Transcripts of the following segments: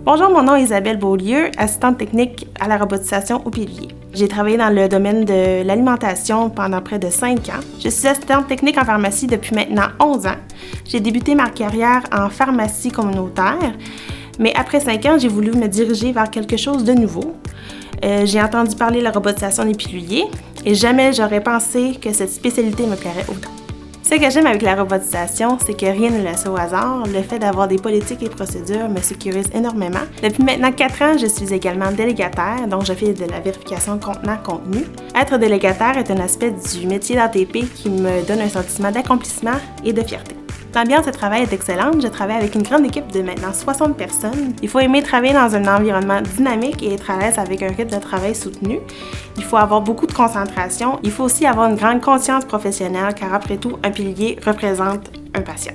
Bonjour, mon nom est Isabelle Beaulieu, assistante technique à la robotisation au Pilier. J'ai travaillé dans le domaine de l'alimentation pendant près de 5 ans. Je suis assistante technique en pharmacie depuis maintenant 11 ans. J'ai débuté ma carrière en pharmacie communautaire, mais après 5 ans, j'ai voulu me diriger vers quelque chose de nouveau. J'ai entendu parler de la robotisation des piluliers et jamais j'aurais pensé que cette spécialité me plairait autant. Ce que j'aime avec la robotisation, c'est que rien n'est laissé au hasard. Le fait d'avoir des politiques et procédures me sécurise énormément. Depuis maintenant 4 ans, je suis également délégataire, donc je fais de la vérification contenant-contenu. Être délégataire est un aspect du métier d'ATP qui me donne un sentiment d'accomplissement et de fierté. L'ambiance de travail est excellente. Je travaille avec une grande équipe de maintenant 60 personnes. Il faut aimer travailler dans un environnement dynamique et être à l'aise avec un rythme de travail soutenu. Il faut avoir beaucoup de concentration. Il faut aussi avoir une grande conscience professionnelle car après tout, un pilier représente un patient.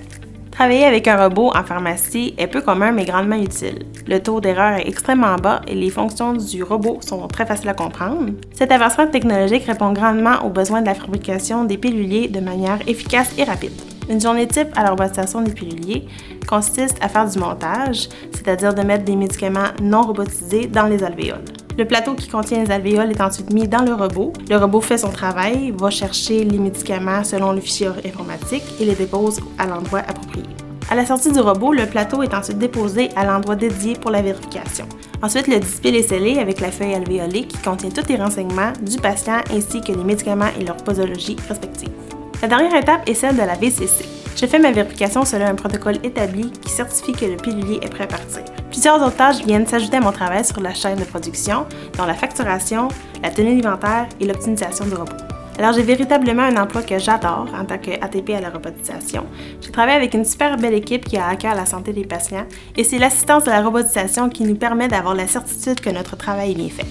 Travailler avec un robot en pharmacie est peu commun mais grandement utile. Le taux d'erreur est extrêmement bas et les fonctions du robot sont très faciles à comprendre. Cet avancement technologique répond grandement aux besoins de la fabrication des piluliers de manière efficace et rapide. Une journée type à la robotisation des piluliers consiste à faire du montage, c'est-à-dire de mettre des médicaments non robotisés dans les alvéoles. Le plateau qui contient les alvéoles est ensuite mis dans le robot. Le robot fait son travail, va chercher les médicaments selon le fichier informatique et les dépose à l'endroit approprié. À la sortie du robot, le plateau est ensuite déposé à l'endroit dédié pour la vérification. Ensuite, le display est scellé avec la feuille alvéolée qui contient tous les renseignements du patient ainsi que les médicaments et leur posologie respective. La dernière étape est celle de la VCC. Je fais ma vérification selon un protocole établi qui certifie que le pilulier est prêt à partir. Plusieurs autres tâches viennent s'ajouter à mon travail sur la chaîne de production, dont la facturation, la tenue d'inventaire et l'optimisation du robot. Alors j'ai véritablement un emploi que j'adore en tant qu'ATP à la robotisation. Je travaille avec une super belle équipe qui a à cœur la santé des patients et c'est l'assistance de la robotisation qui nous permet d'avoir la certitude que notre travail est bien fait.